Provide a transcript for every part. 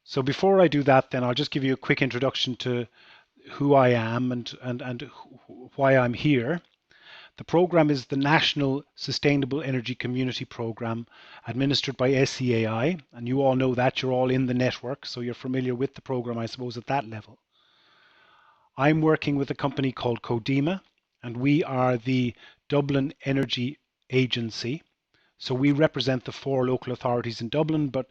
So before I do that, then I'll just give you a quick introduction to who I am and why I'm here. The program is the National Sustainable Energy Community Program administered by SEAI, and you all know that. You're all in the network, so you're familiar with the program, I suppose, at that level. I'm working with a company called Co and we are the Dublin Energy Agency. So we represent the 4 local authorities in Dublin, but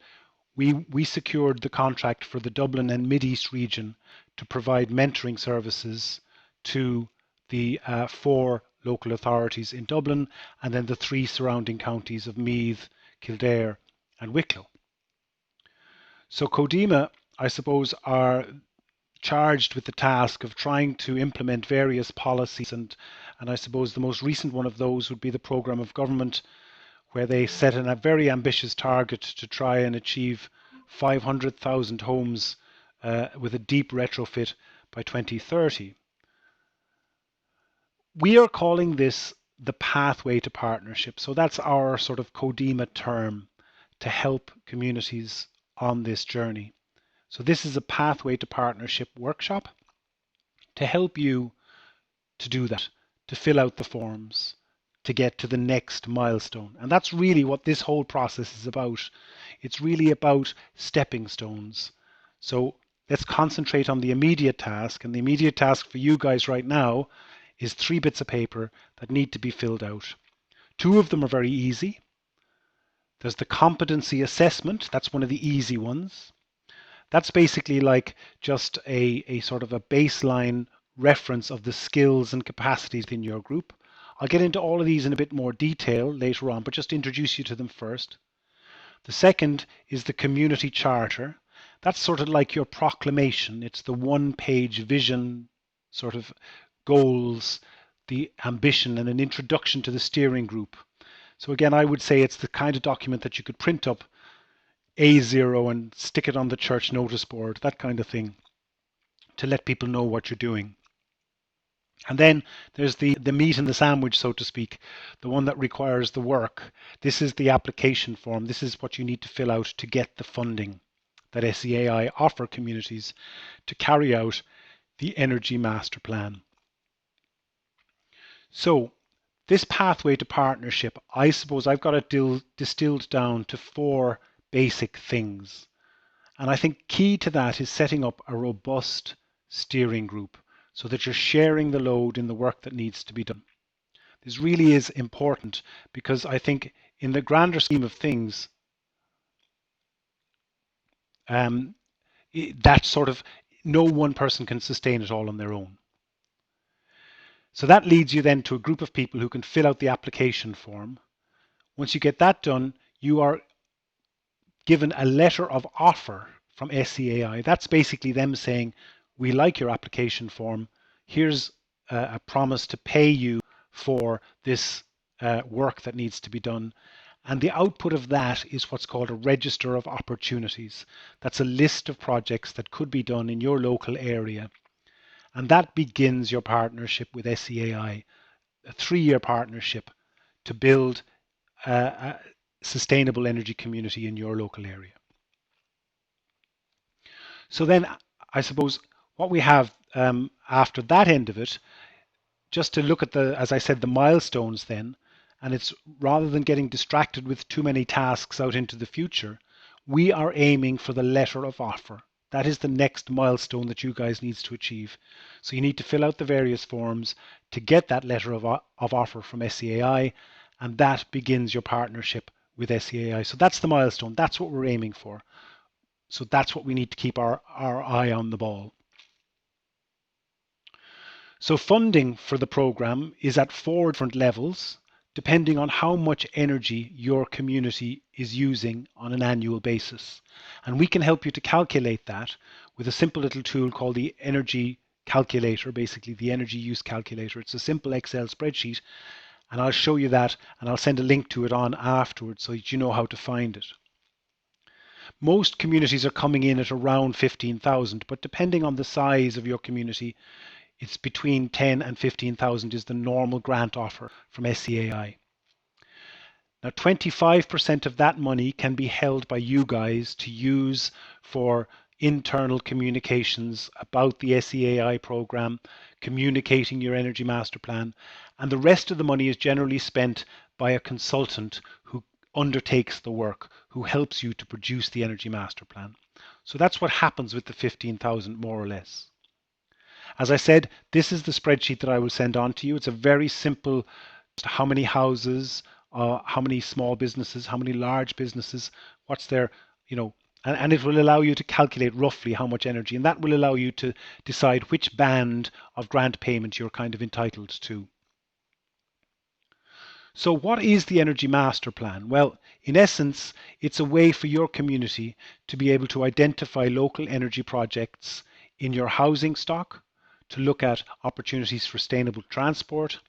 we secured the contract for the Dublin and Mid-East region to provide mentoring services to the 4 local authorities in Dublin and then the 3 surrounding counties of Meath, Kildare and Wicklow. So Codema, I suppose, are charged with the task of trying to implement various policies and I suppose the most recent one of those would be the programme of government where they set a very ambitious target to try and achieve 500,000 homes with a deep retrofit by 2030. We are calling this the pathway to partnership. So that's our sort of Codema term to help communities on this journey. So this is a pathway to partnership workshop to help you to do that, to fill out the forms, to get to the next milestone. And that's really what this whole process is about. It's really about stepping stones. So let's concentrate on the immediate task. And the immediate task for you guys right now is 3 bits of paper that need to be filled out. 2 of them are very easy. There's the competency assessment. That's one of the easy ones. That's basically like just a sort of a baseline reference of the skills and capacities in your group. I'll get into all of these in a bit more detail later on, but just introduce you to them first. The second is the community charter. That's sort of like your proclamation. It's the 1-page vision, sort of goals, the ambition, and an introduction to the steering group. So again, I would say it's the kind of document that you could print up A0 and stick it on the church notice board, that kind of thing, to let people know what you're doing. And then there's the meat and the sandwich, so to speak, the one that requires the work. This is the application form. This is what you need to fill out to get the funding that SEAI offer communities to carry out the Energy Master Plan. So this pathway to partnership, I suppose I've got it distilled down to 4 basic things. And I think key to that is setting up a robust steering group so that you're sharing the load in the work that needs to be done. This really is important because I think in the grander scheme of things, that sort of no one person can sustain it all on their own. So that leads you then to a group of people who can fill out the application form. Once you get that done, you are given a letter of offer from SEAI. That's basically them saying, we like your application form. Here's a promise to pay you for this work that needs to be done. And the output of that is what's called a register of opportunities. That's a list of projects that could be done in your local area. And that begins your partnership with SEAI, a 3-year partnership to build a sustainable energy community in your local area. So then I suppose what we have after that end of it, just to look at the, as I said, the milestones then, and it's rather than getting distracted with too many tasks out into the future, we are aiming for the letter of offer. That is the next milestone that you guys need to achieve. So you need to fill out the various forms to get that letter of offer from SEAI, and that begins your partnership with SEAI. So that's the milestone. That's what we're aiming for. So that's what we need to keep our eye on the ball. So funding for the program is at 4 different levels, depending on how much energy your community is using on an annual basis. And we can help you to calculate that with a simple little tool called the energy calculator, basically the energy use calculator. It's a simple Excel spreadsheet, and I'll show you that, and I'll send a link to it on afterwards so that you know how to find it. Most communities are coming in at around 15,000, but depending on the size of your community, it's between 10 and 15,000 is the normal grant offer from SEAI. Now 25% of that money can be held by you guys to use for internal communications about the SEAI program, communicating your energy master plan, and the rest of the money is generally spent by a consultant who undertakes the work, who helps you to produce the energy master plan. So that's what happens with the 15,000 more or less. As I said, this is the spreadsheet that I will send on to you. It's a very simple, how many houses, how many small businesses, how many large businesses, what's their, and it will allow you to calculate roughly how much energy, and that will allow you to decide which band of grant payment you're kind of entitled to. So what is the Energy Master Plan? Well, in essence, it's a way for your community to be able to identify local energy projects in your housing stock, to look at opportunities for sustainable transport.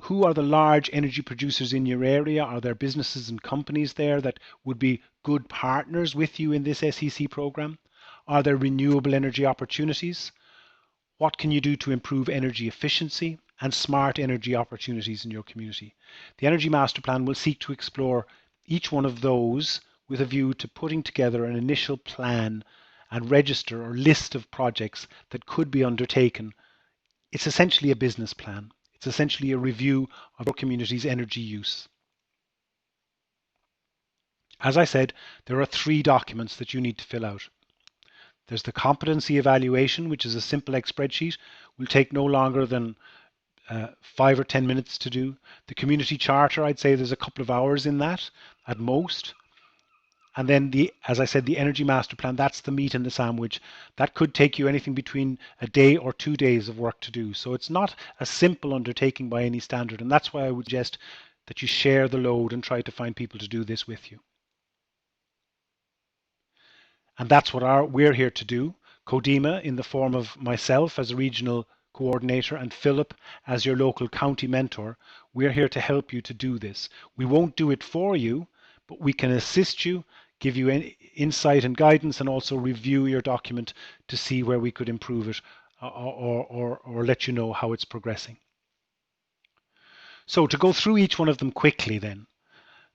Who are the large energy producers in your area? Are there businesses and companies there that would be good partners with you in this SEC program? Are there renewable energy opportunities? What can you do to improve energy efficiency and smart energy opportunities in your community? The Energy Master Plan will seek to explore each one of those with a view to putting together an initial plan and register or list of projects that could be undertaken. It's essentially a business plan. It's essentially a review of your community's energy use. As I said, there are 3 documents that you need to fill out. There's the Competency Evaluation, which is a simple spreadsheet, will take no longer than 5 or 10 minutes to do. The Community Charter, I'd say there's a couple of hours in that at most. And then as I said, the Energy Master Plan, that's the meat in the sandwich. That could take you anything between a day or 2 days of work to do. So it's not a simple undertaking by any standard. And that's why I would suggest that you share the load and try to find people to do this with you. And that's what we're here to do. CODEMA, in the form of myself as a regional coordinator and Philip as your local county mentor, we're here to help you to do this. We won't do it for you, but we can assist you, give you insight and guidance, and also review your document to see where we could improve it or let you know how it's progressing. So to go through each one of them quickly then,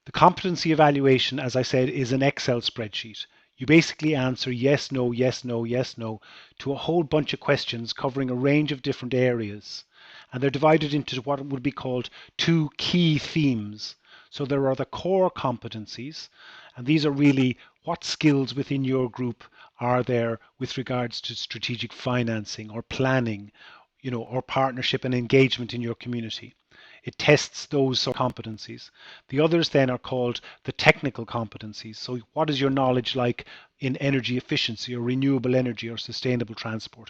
the competency evaluation, as I said, is an Excel spreadsheet. You basically answer yes, no, yes, no, yes, no to a whole bunch of questions covering a range of different areas. And they're divided into what would be called 2 key themes. So there are the core competencies, and these are really what skills within your group are there with regards to strategic financing or planning, or partnership and engagement in your community. It tests those sort of competencies. The others then are called the technical competencies. So what is your knowledge like in energy efficiency or renewable energy or sustainable transport?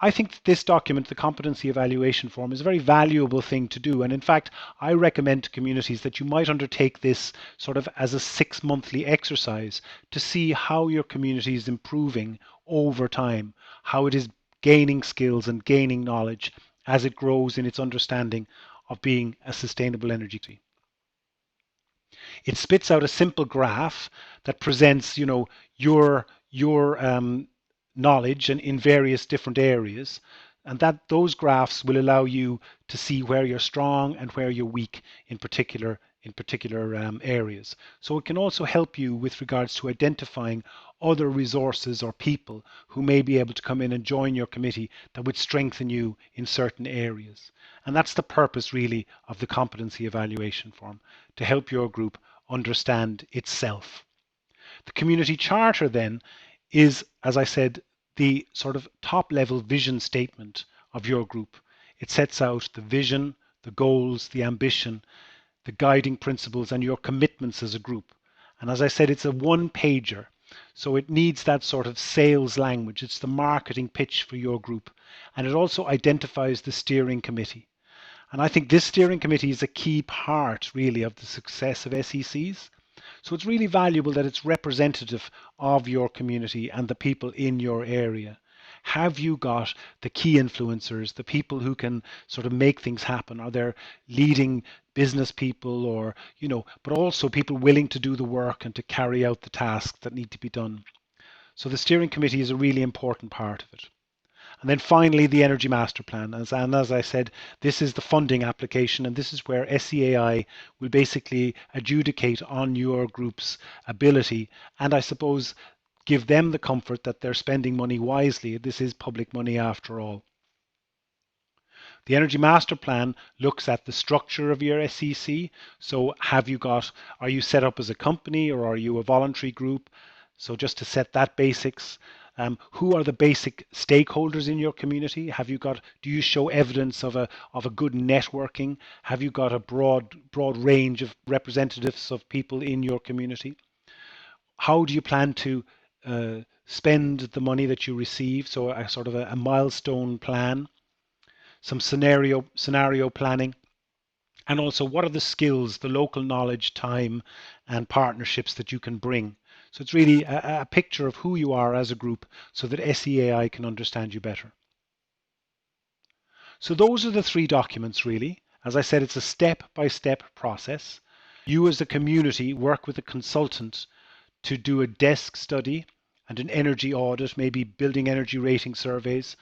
I think that this document, the competency evaluation form, is a very valuable thing to do. And in fact, I recommend to communities that you might undertake this sort of as a 6-monthly exercise to see how your community is improving over time, how it is gaining skills and gaining knowledge as it grows in its understanding of being a sustainable energy. It spits out a simple graph that presents, your knowledge and in various different areas, and that those graphs will allow you to see where you're strong and where you're weak in particular areas. So it can also help you with regards to identifying other resources or people who may be able to come in and join your committee that would strengthen you in certain areas. And that's the purpose really of the competency evaluation form, to help your group understand itself. The community charter then is, as I said, the sort of top level vision statement of your group. It sets out the vision, the goals, the ambition, the guiding principles, and your commitments as a group. And as I said, it's a 1-pager. So it needs that sort of sales language. It's the marketing pitch for your group. And it also identifies the steering committee. And I think this steering committee is a key part really of the success of SECs. So it's really valuable that it's representative of your community and the people in your area. Have you got the key influencers, the people who can sort of make things happen? Are there leading business people or, but also people willing to do the work and to carry out the tasks that need to be done? So the steering committee is a really important part of it. And then finally, the Energy Master Plan. And as I said, this is the funding application, and this is where SEAI will basically adjudicate on your group's ability and I suppose give them the comfort that they're spending money wisely. This is public money after all. The Energy Master Plan looks at the structure of your SEC. So are you set up as a company or are you a voluntary group? So just to set that basics. Who are the basic stakeholders in your community? Do you show evidence of a good networking? Have you got a broad range of representatives of people in your community? How do you plan to spend the money that you receive? So a sort of a milestone plan, some scenario planning, and also what are the skills, the local knowledge, time, and partnerships that you can bring. So it's really a picture of who you are as a group so that SEAI can understand you better. So those are the three documents really. As I said, it's a step-by-step process. You as a community work with a consultant to do a desk study and an energy audit, maybe building energy rating surveys,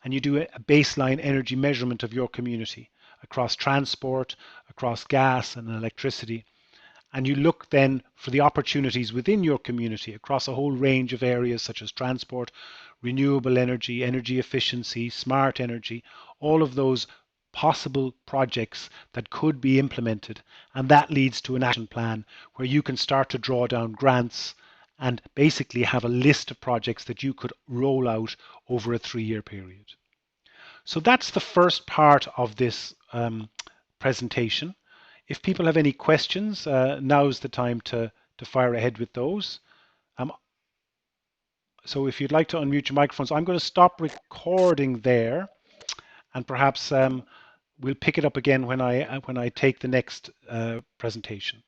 and you do a baseline energy measurement of your community across transport, across gas and electricity. And you look then for the opportunities within your community across a whole range of areas such as transport, renewable energy, energy efficiency, smart energy, all of those possible projects that could be implemented. And that leads to an action plan where you can start to draw down grants and basically have a list of projects that you could roll out over a 3-year period. So that's the first part of this presentation. If people have any questions, now's the time to fire ahead with those. So if you'd like to unmute your microphones, I'm going to stop recording there, and perhaps we'll pick it up again when I take the next presentation.